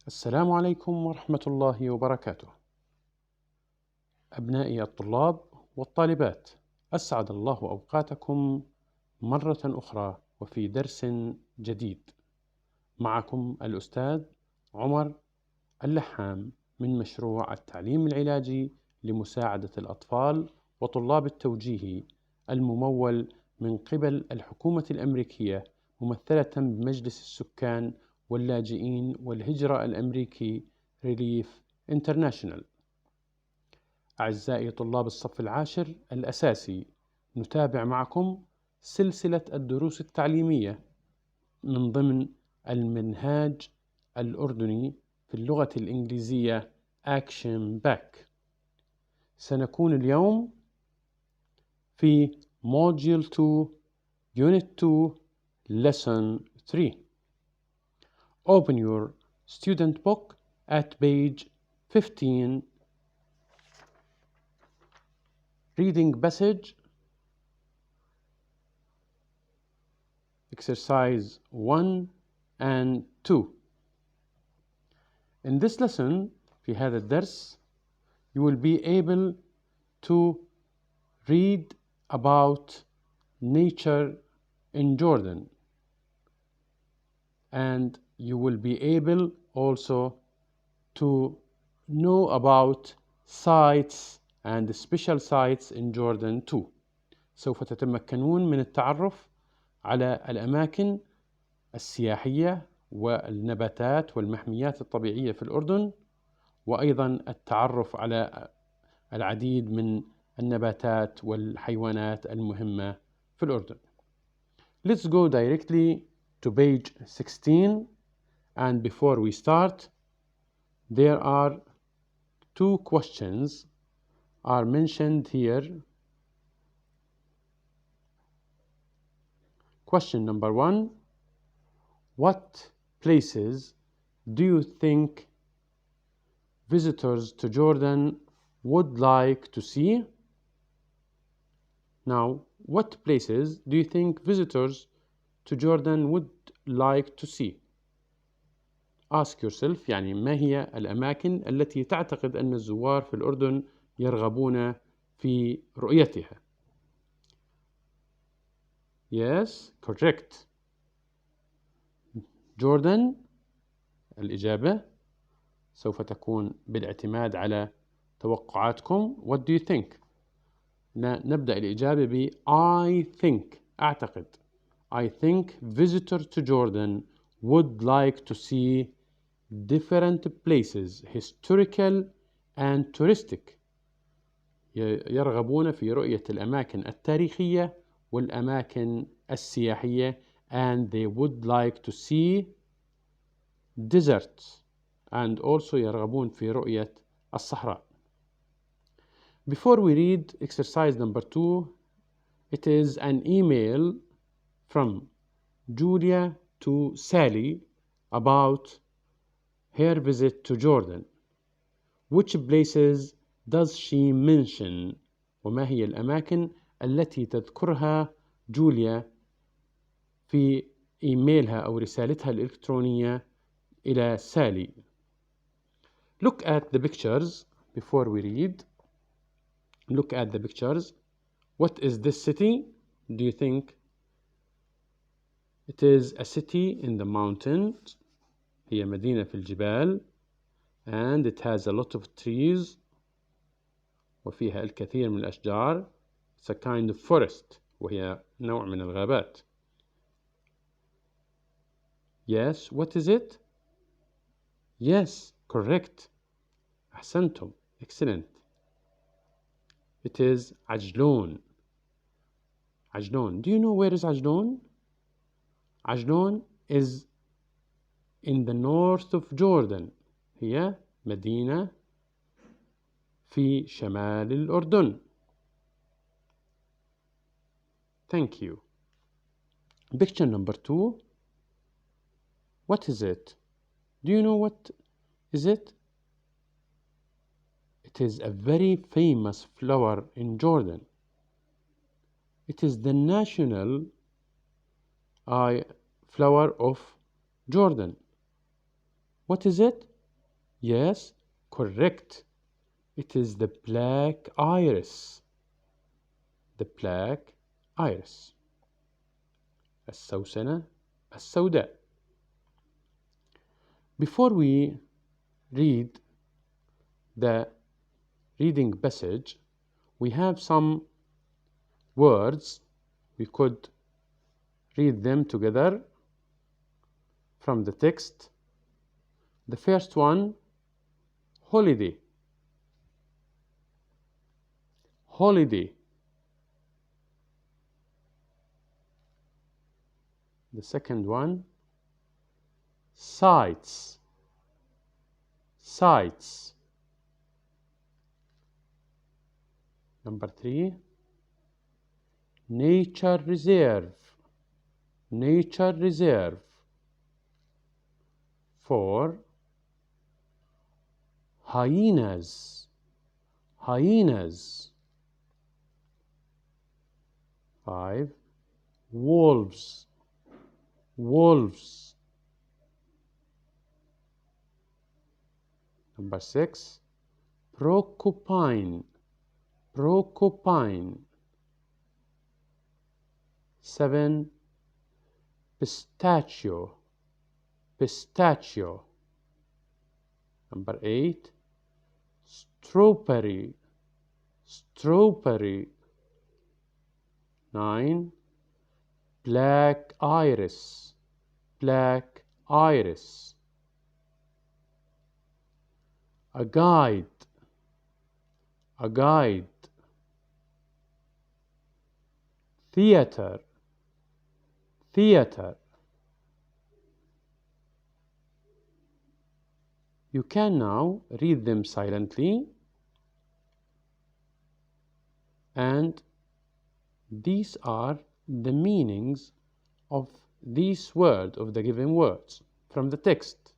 السلام عليكم ورحمة الله وبركاته. أبنائي الطلاب والطالبات، أسعد الله أوقاتكم مرة أخرى وفي درس جديد. معكم الأستاذ عمر اللحام من مشروع التعليم العلاجي لمساعدة الأطفال وطلاب التوجيهي الممول من قبل الحكومة الأمريكية ممثلة بمجلس السكان واللاجئين والهجرة الأمريكي ريليف انترناشونال. أعزائي طلاب الصف العاشر الأساسي، نتابع معكم سلسلة الدروس التعليمية من ضمن المنهاج الأردني في اللغة الإنجليزية Action Back. سنكون اليوم في Module 2 Unit 2 Lesson 3. Open your student book at page 15. Reading passage, exercise 1 and 2. In this lesson, في هذا الدرس, you will be able to read about nature in Jordan, and you will be able also to know about sites and special sites in Jordan too. سوف تتمكنون من التعرف على الأماكن السياحية والنباتات والمحميات الطبيعية في الأردن، وأيضا التعرف على العديد من النباتات والحيوانات المهمة في الأردن. Let's go directly to page 16, and before we start, there are two questions are mentioned here. Question number 1: what places do you think visitors to Jordan would like to see? Now, what places do you think visitors to Jordan would like to see? Ask yourself، يعني ما هي الأماكن التي تعتقد أن الزوار في الأردن يرغبون في رؤيتها؟ Yes, correct. Jordan، الإجابة سوف تكون بالاعتماد على توقعاتكم. What do you think؟ نبدأ الإجابة ب I think، أعتقد. I think visitors to Jordan would like to see different places, historical and touristic. يرغبون في رؤية الأماكن التاريخية والأماكن السياحية. And they would like to see deserts. And also يرغبون في رؤية الصحراء. Before we read exercise number 2, it is an email from Julia to Sally about her visit to Jordan. Which places does she mention؟ وما هي الأماكن التي تذكرها جوليا في إيميلها أو رسالتها الإلكترونية إلى سالي. Look at the pictures before we read. Look at the pictures. What is this city? Do you think it is a city in the mountains? هي مدينة في الجبال. And it has a lot of trees. وفيها الكثير من الأشجار. It's a kind of forest. وهي نوع من الغابات. Yes, what is it? Yes, correct. أحسنتم. Excellent. It is عجلون. عجلون. Do you know where is عجلون? عجلون is in the north of Jordan. هي مدينة في شمال الأردن. Thank you. Picture number 2. What is it? Do you know what is it? It is a very famous flower in Jordan. It is the national flower of Jordan. What is it? Yes, correct. It is the black iris. The black iris. السوسنة السوداء. Before we read the reading passage, we have some words. We could read them together from the text. The first one, holiday. Holiday. The second one, sights. Sights. Number 3, nature reserve. Nature reserve. 4, hyenas. Hyenas. 5, wolves. Wolves. Number 6, porcupine. Porcupine. 7, pistachio. Pistachio. Number 8, strawberry. Strawberry. 9, black iris. Black iris. A guide. A guide. Theater. Theater. You can now read them silently, and these are the meanings of these words, of the given words from the text.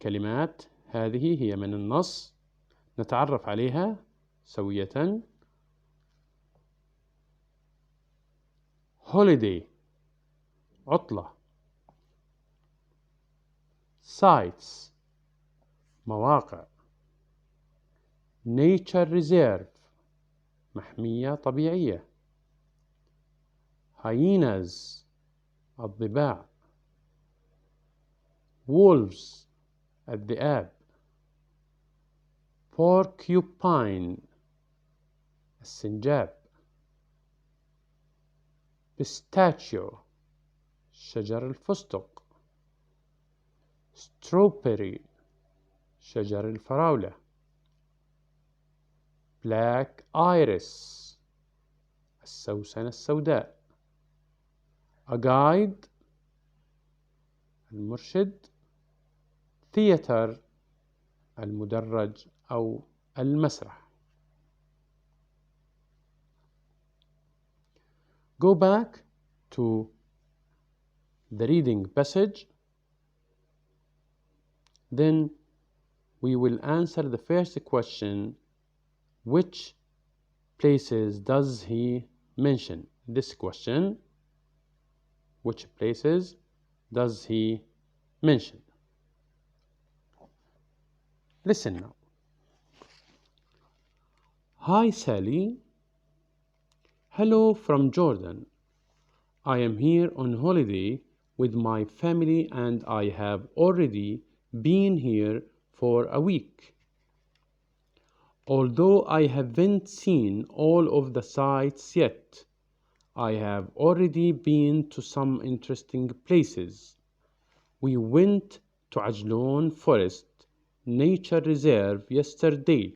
كلمات هذه هي من النص، نتعرف عليها سوية. holiday عطلة. sites مواقع. nature reserve محمية طبيعية. hyenas الضباع. wolves الذئاب. porcupine السنجاب. pistachio شجر الفستق. strawberry شجر الفراولة. black iris السوسنة السوداء. a guide المرشد. theater المدرج أو المسرح. Go back to the reading passage. Then we will answer the first question. Which places does he mention? This question. Which places does he mention? Listen now. Hi Sally. Hello from Jordan. I am here on holiday with my family and I have already been here for a week. Although I haven't seen all of the sights yet, I have already been to some interesting places. We went to Ajlon Forest Nature Reserve yesterday.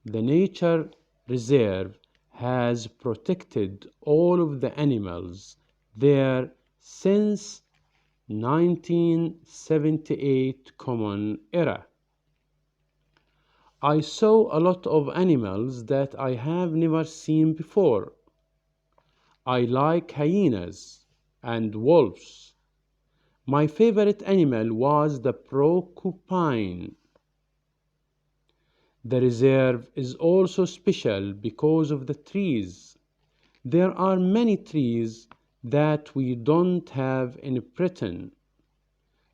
The nature reserve has protected all of the animals there since 1978 Common Era. I saw a lot of animals that I have never seen before. I like hyenas and wolves. My favorite animal was the porcupine. The reserve is also special because of the trees. There are many trees that we don't have in Britain,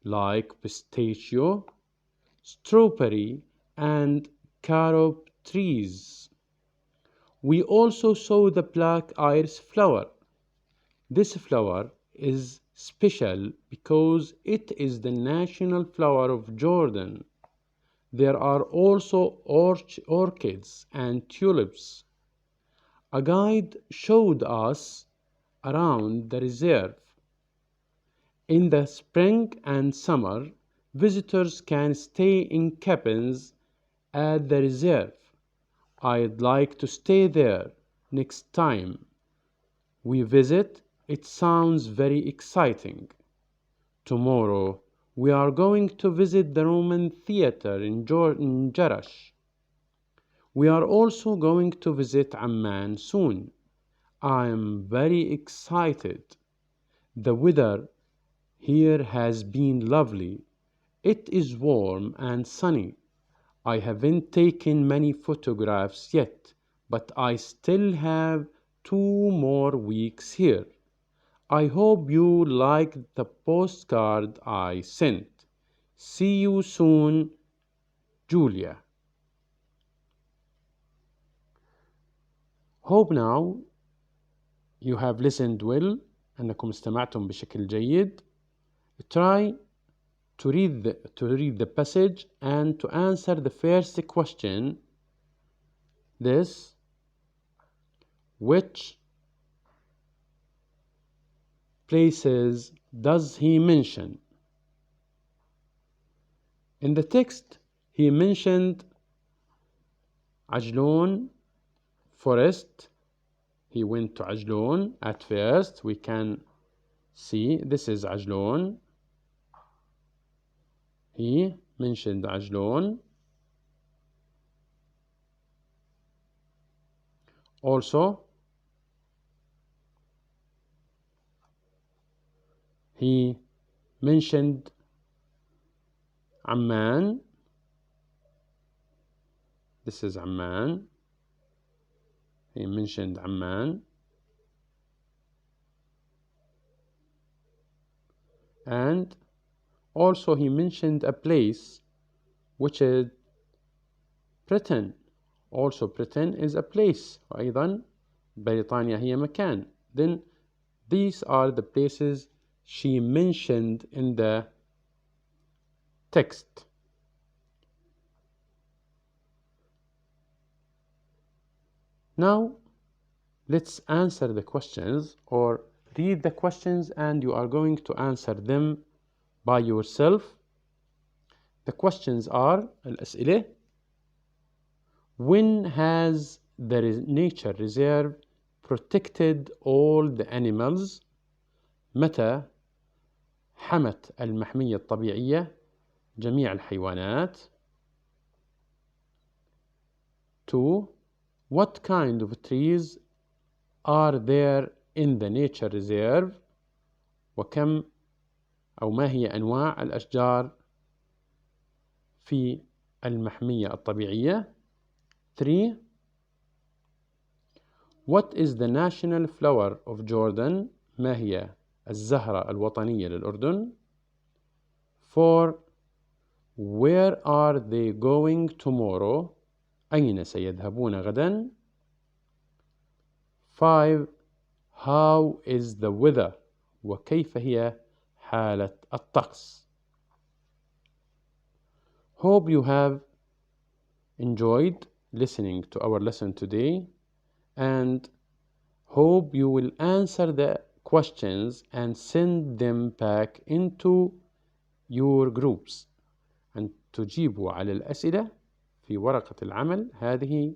like pistachio, strawberry, and carob trees. We also saw the black iris flower. This flower is special because it is the national flower of Jordan. There are also orchids and tulips. A guide showed us around the reserve. In the spring and summer, visitors can stay in cabins at the reserve. I'd like to stay there next time we visit. It sounds very exciting. Tomorrow, we are going to visit the Roman theater in Jerash. We are also going to visit Amman soon. I am very excited. The weather here has been lovely. It is warm and sunny. I haven't taken many photographs yet, but I still have 2 more weeks here. I hope you liked the postcard I sent. See you soon, Julia. Hope now you have listened well. أنكم استمعتم بشكل جيد. Try to read the passage and to answer the first question. This, which places does he mention? In the text, he mentioned Ajlon forest. He went to Ajlon at first. We can see this is Ajlon. He mentioned Ajlon. Also, he mentioned Amman. This is Amman. He mentioned Amman. And also he mentioned a place which is Britain. Also Britain is a place. وأيضا بريطانيا هي مكان. Then these are the places she mentioned in the text. Now let's answer the questions, or read the questions and you are going to answer them by yourself. The questions are الأسئلة. When has the nature reserve protected all the animals? متى حمت المحمية الطبيعية جميع الحيوانات؟ 2. What kind of trees are there in the nature reserve? وكم أو ما هي أنواع الأشجار في المحمية الطبيعية؟ 3. What is the national flower of Jordan? ما هي الزهرة الوطنية للأردن؟ 4. Where are they going tomorrow? أين سيذهبون غدا؟ 5. How is the weather? وكيف هي حالة الطقس؟ Hope you have enjoyed listening to our lesson today, and hope you will answer the questions and send them back into your groups, أن تجيبوا على الأسئلة في ورقة العمل هذه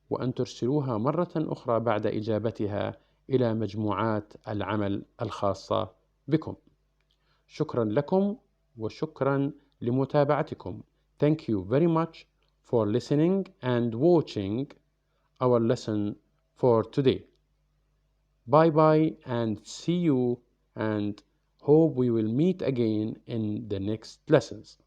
وأن ترسلوها مرة أخرى بعد إجابتها إلى مجموعات العمل الخاصة بكم. شكرا لكم وشكرا لمتابعتكم. Thank you very much for listening and watching our lesson for today. Bye bye and see you, and hope we will meet again in the next lessons.